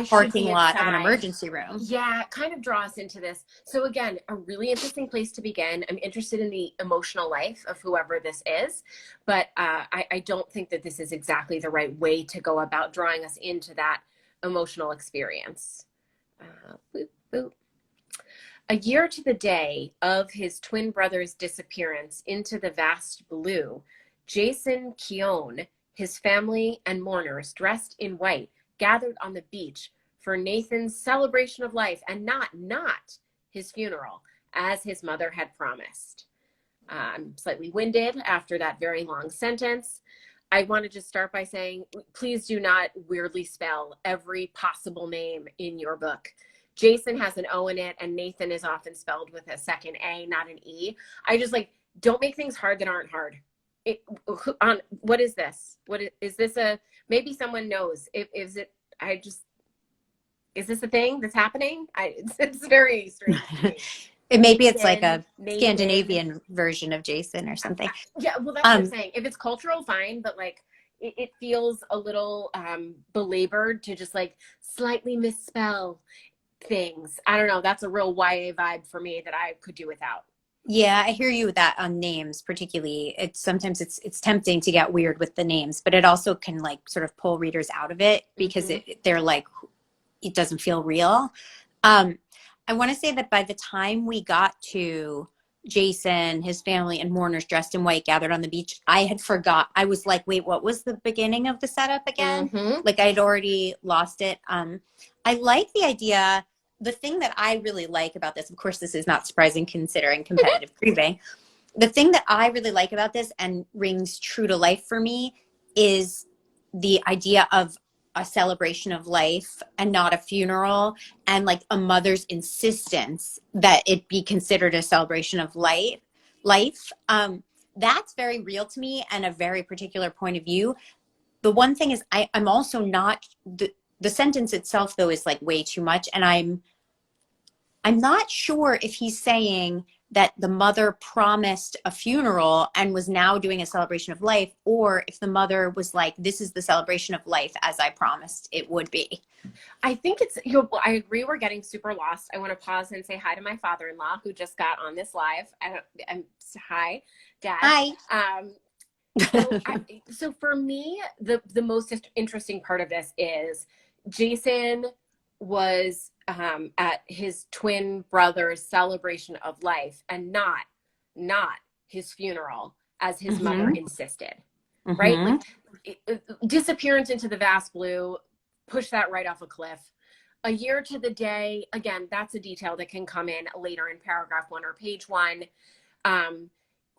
parking lot of an emergency room. Yeah, kind of draw us into this. So again, a really interesting place to begin. I'm interested in the emotional life of whoever this is, but I don't think that this is exactly the right way to go about drawing us into that emotional experience. Boop, boop. A year to the day of his twin brother's disappearance into the vast blue, Jason Keown, his family and mourners dressed in white, gathered on the beach for Nathan's celebration of life and not his funeral, as his mother had promised. I'm slightly winded after that very long sentence. I want to just start by saying, please do not weirdly spell every possible name in your book. Jason has an O in it, and Nathan is often spelled with a second A, not an E. I just don't make things hard that aren't hard. What is this? Is this maybe someone knows. Is this a thing that's happening? It's very strange to me. Maybe it's like a Scandinavian version of Jason or something. Yeah, well, that's what I'm saying. If it's cultural, fine, but it feels a little belabored to just slightly misspell things. I don't know. That's a real YA vibe for me that I could do without. Yeah, I hear you with that on names, particularly. It's sometimes it's tempting to get weird with the names, but it also can like sort of pull readers out of it because Mm-hmm. they're like it doesn't feel real. Um, I want to say that by the time we got to Jason, his family, and mourners dressed in white gathered on the beach, I had forgot. I was like, wait, what was the beginning of the setup again? Mm-hmm. Like I'd already lost it. I like the idea. The thing that I really like about this, of course, this is not surprising considering competitive grieving. The thing that I really like about this and rings true to life for me is the idea of a celebration of life and not a funeral, and like a mother's insistence that it be considered a celebration of life. That's very real to me and a very particular point of view. The one thing is I'm also not the sentence itself though is like way too much, and I'm not sure if he's saying that the mother promised a funeral and was now doing a celebration of life, or if the mother was like, this is the celebration of life as I promised it would be. I think I agree we're getting super lost. I want to pause and say hi to my father-in-law who just got on this live. Hi, Dad. Hi. So for me, the most interesting part of this is Jason was at his twin brother's celebration of life and not his funeral as his mother Mm-hmm. insisted, right? Mm-hmm. Like disappearance into the vast blue, push that right off a cliff. A year to the day, again, that's a detail that can come in later in paragraph 1 or page 1.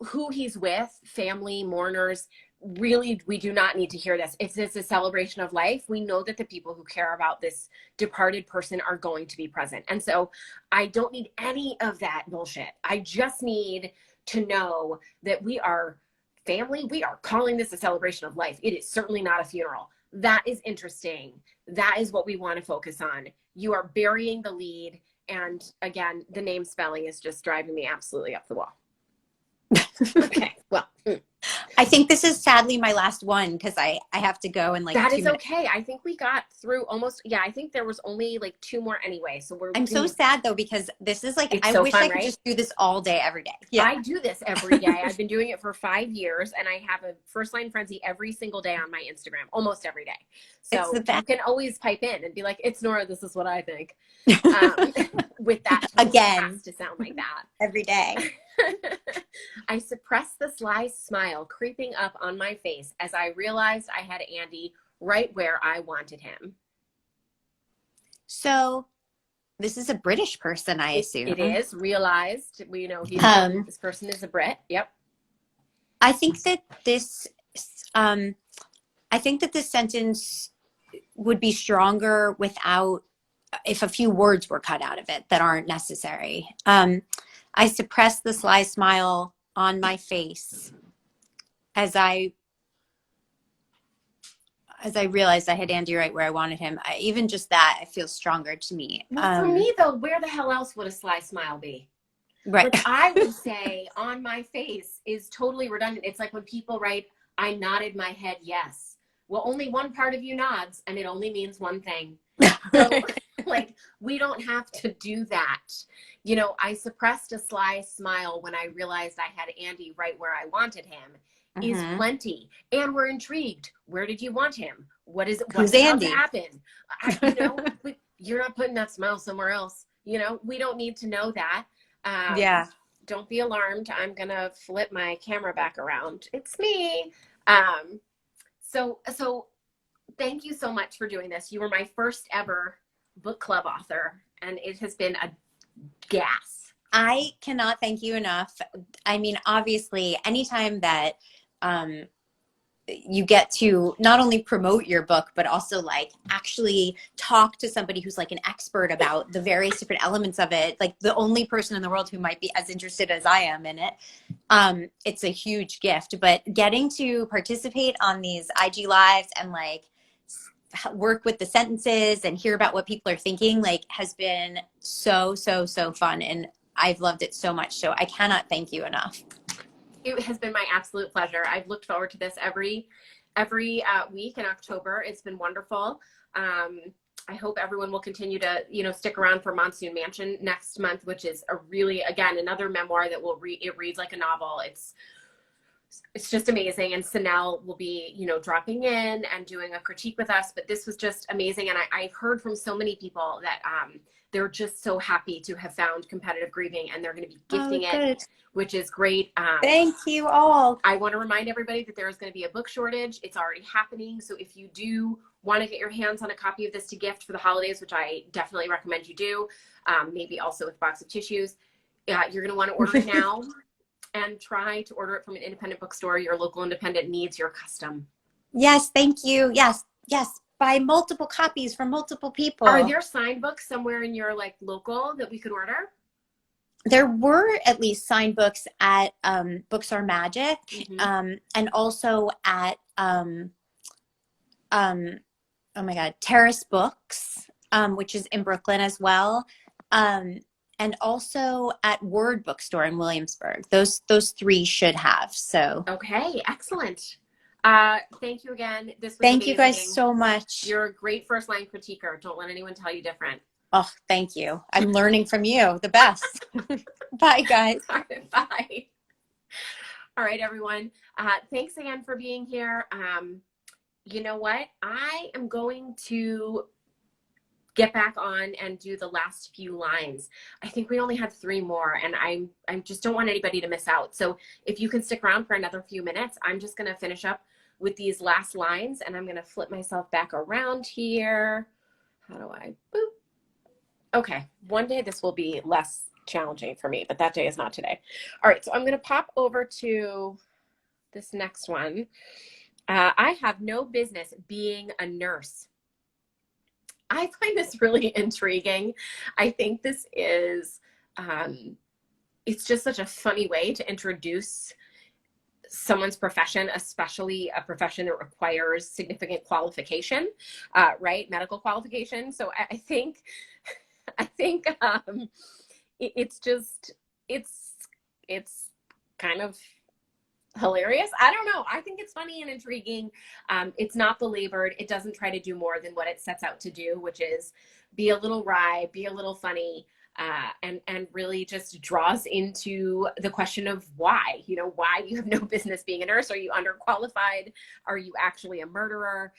Who he's with, family, mourners, really, we do not need to hear this. If it's a celebration of life, we know that the people who care about this departed person are going to be present. And so I don't need any of that bullshit. I just need to know that we are family. We are calling this a celebration of life. It is certainly not a funeral. That is interesting. That is what we want to focus on. You are burying the lead. And again, the name spelling is just driving me absolutely up the wall. Okay, well, I think this is sadly my last one because I have to go in like that 2 is minutes. okay. I think we got through almost, yeah, I think there was only like 2 more anyway. So I'm so sad though because this is like it's I so wish fun, I could right? just do this all day every day. Yeah. I do this every day. I've been doing it for 5 years and I have a first line frenzy every single day on my Instagram, almost every day. It's So the you best. can always pipe in and be like, it's Nora, this is what I think. With that tone, Again. it has to sound like that. Every day. I suppressed the sly smile creeping up on my face as I realized I had Andy right where I wanted him. So this is a British person, I assume. It is realized. We know this person is a Brit. Yep. I think that this I think that this sentence would be stronger without if a few words were cut out of it that aren't necessary. I suppressed the sly smile on my face as I realized I had Andy right where I wanted him. Even just that, it feels stronger to me. Well, for me though, where the hell else would a sly smile be? Right. Like I would say on my face is totally redundant. It's like when people write, I nodded my head yes. Well, only one part of you nods and it only means one thing. So like we don't have to do that. I suppressed a sly smile when I realized I had Andy right where I wanted him is plenty. And we're intrigued. Where did you want him? What's about to happen? You're not putting that smile somewhere else. We don't need to know that. Yeah. Don't be alarmed. I'm going to flip my camera back around. It's me. So thank you so much for doing this. You were my first ever book club author, and it has been a gas. I cannot thank you enough. I mean, obviously, anytime that you get to not only promote your book, but also like actually talk to somebody who's like an expert about the various different elements of it, like the only person in the world who might be as interested as I am in it. It's a huge gift, but getting to participate on these IG lives and like work with the sentences and hear about what people are thinking, like has been so fun. And I've loved it so much. So I cannot thank you enough. It has been my absolute pleasure. I've looked forward to this every week in October. It's been wonderful. I hope everyone will continue to, stick around for Monsoon Mansion next month, which is a really, again, another memoir that it reads like a novel. It's just amazing. And Sanel will be, dropping in and doing a critique with us. But this was just amazing. And I've heard from so many people that they're just so happy to have found Competitive Grieving, and they're going to be gifting it, which is great. Thank you all. I want to remind everybody that there is going to be a book shortage. It's already happening. So if you do want to get your hands on a copy of this to gift for the holidays, which I definitely recommend you do, maybe also with a box of tissues, you're going to want to order it now. And try to order it from an independent bookstore. Your local independent needs your custom. Yes, thank you. Yes. Buy multiple copies from multiple people. Are there signed books somewhere in your local that we could order? There were at least signed books at Books Are Magic, and also at oh my God, Terrace Books, which is in Brooklyn as well. And also at Word Bookstore in Williamsburg. Those three should have. So okay, excellent. Thank you again. This was thank amazing. You guys so much. You're a great first line critiquer. Don't let anyone tell you different. Oh, thank you. I'm learning from you. The best. Bye, guys. Bye. All right, everyone. Thanks again for being here. You know what? I am going to get back on and do the last few lines. I think we only have 3 more, and I just don't want anybody to miss out. So if you can stick around for another few minutes, I'm just going to finish up with these last lines, and I'm going to flip myself back around here. How do I? Boop. Okay. One day this will be less challenging for me, but that day is not today. All right. So I'm going to pop over to this next one. I have no business being a nurse. I find this really intriguing. I think this is, it's just such a funny way to introduce someone's profession, especially a profession that requires significant qualification, right? Medical qualification. So I think it's kind of hilarious. I don't know. I think it's funny and intriguing. It's not belabored. It doesn't try to do more than what it sets out to do, which is be a little wry, be a little funny, and really just draws into the question of why, why you have no business being a nurse. Are you underqualified? Are you actually a murderer?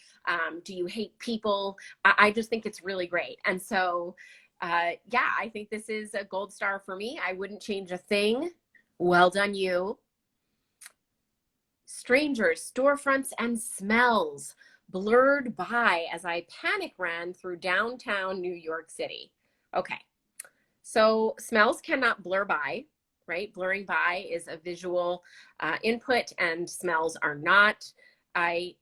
Do you hate people? I just think it's really great. And so, yeah, I think this is a gold star for me. I wouldn't change a thing. Well done, you. Strangers, storefronts, and smells blurred by as I panic ran through downtown New York City. Okay, so smells cannot blur by, right? Blurring by is a visual input, and smells are not. I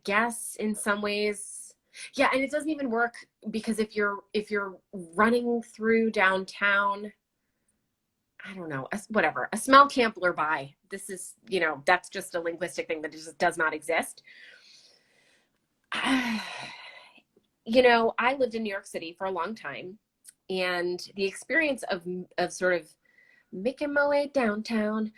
guess in some ways, yeah, and it doesn't even work because if you're running through downtown, I don't know, whatever. A smell can't blur by. This is, that's just a linguistic thing that just does not exist. I lived in New York City for a long time, and the experience of sort of making my way downtown,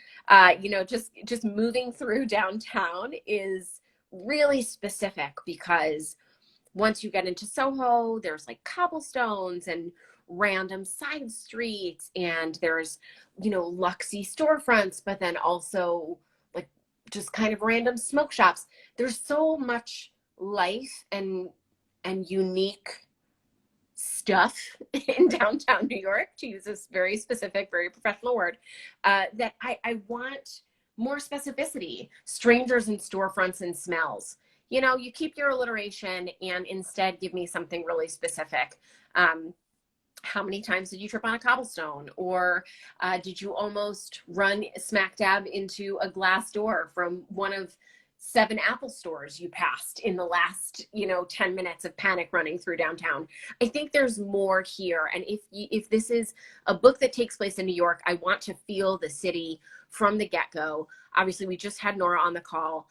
just moving through downtown is really specific because once you get into Soho, there's cobblestones and random side streets, and there's luxy storefronts, but then also just kind of random smoke shops. There's so much life and unique stuff in downtown New York, to use this very specific, very professional word, that I want more specificity. Strangers and storefronts and smells. You keep your alliteration and instead give me something really specific. How many times did you trip on a cobblestone? Or did you almost run smack dab into a glass door from one of 7 Apple stores you passed in the last, 10 minutes of panic running through downtown? I think there's more here. And if this is a book that takes place in New York, I want to feel the city from the get-go. Obviously, we just had Nora on the call.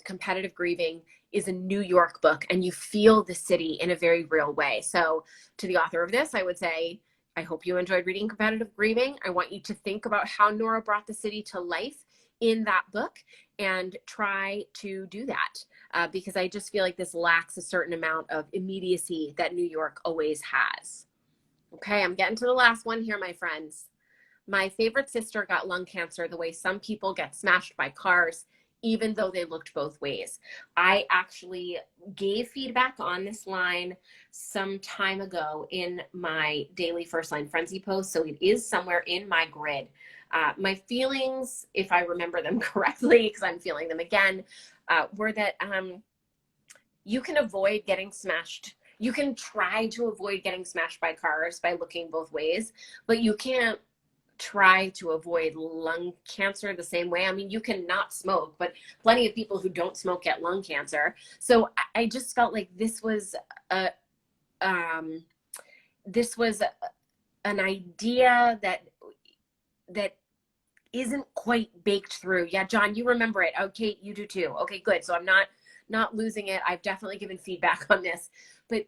Competitive Grieving is a New York book, and you feel the city in a very real way. So to the author of this, I would say, I hope you enjoyed reading Competitive Grieving. I want you to think about how Nora brought the city to life in that book and try to do that. because I just feel like this lacks a certain amount of immediacy that New York always has. Okay, I'm getting to the last one here, my friends. My favorite sister got lung cancer the way some people get smashed by cars, even though they looked both ways. I actually gave feedback on this line some time ago in my daily First Line Frenzy post, so it is somewhere in my grid. My feelings, if I remember them correctly, because I'm feeling them again, were that you can avoid getting smashed. You can try to avoid getting smashed by cars by looking both ways, but you can't try to avoid lung cancer the same way. I mean, you can not smoke, but plenty of people who don't smoke get lung cancer. So I just felt like this was a an idea that isn't quite baked through. Yeah, John, you remember it. Okay, you do too. Okay, good. So I'm not losing it. I've definitely given feedback on this, but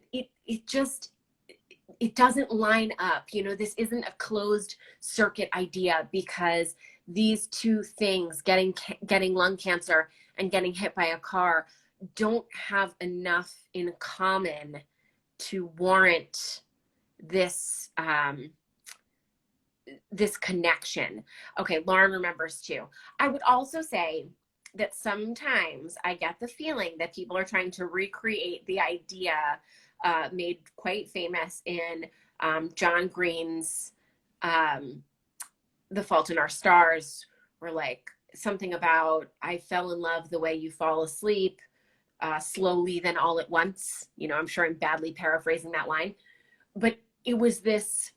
it doesn't line up. You know, this isn't a closed circuit idea, because these two things, getting lung cancer and getting hit by a car, don't have enough in common to warrant this this connection. Okay, Lauren remembers too. I would also say that sometimes I get the feeling that people are trying to recreate the idea made quite famous in John Green's The Fault in Our Stars, where like something about, I fell in love the way you fall asleep, slowly then all at once. You know, I'm sure I'm badly paraphrasing that line, but it was this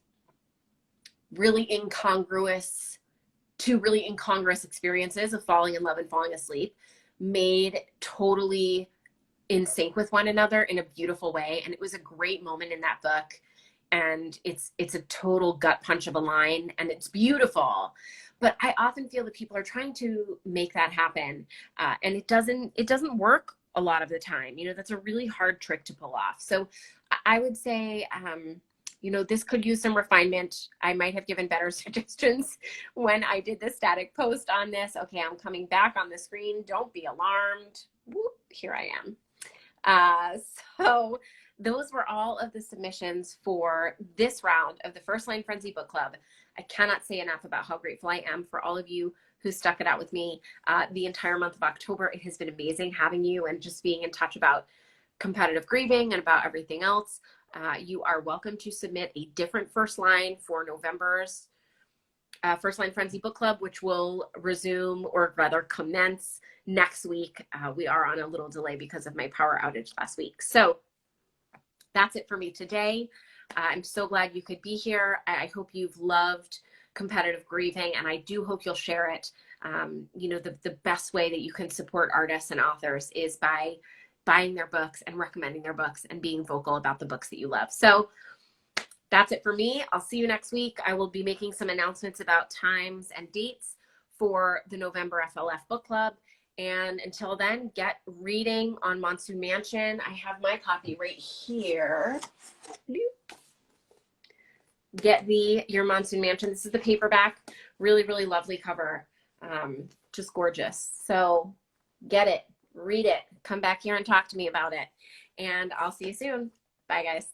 two really incongruous experiences of falling in love and falling asleep, made totally in sync with one another in a beautiful way. And it was a great moment in that book. And it's a total gut punch of a line, and it's beautiful. But I often feel that people are trying to make that happen, and it doesn't work a lot of the time. You know, that's a really hard trick to pull off. So I would say, you know, this could use some refinement. I might have given better suggestions when I did the static post on this. Okay, I'm coming back on the screen. Don't be alarmed. Whoop, here I am. So those were all of the submissions for this round of the First Line Frenzy Book Club. I cannot say enough about how grateful I am for all of you who stuck it out with me the entire month of October. It has been amazing having you and just being in touch about competitive grieving and about everything else. You are welcome to submit a different first line for November's First Line Frenzy Book Club, which will resume, or rather commence, next week. We are on a little delay because of my power outage last week. So that's it for me today. I'm so glad you could be here. I hope you've loved competitive grieving, and I do hope you'll share it. You know, the best way that you can support artists and authors is by buying their books and recommending their books and being vocal about the books that you love. So that's it for me. I'll see you next week. I will be making some announcements about times and dates for the November FLF Book Club. And until then, get reading on Monsoon Mansion. I have my copy right here. Get your Monsoon Mansion. This is the paperback. Really, really lovely cover. Just gorgeous. So get it, read it, come back here and talk to me about it. And I'll see you soon. Bye, guys.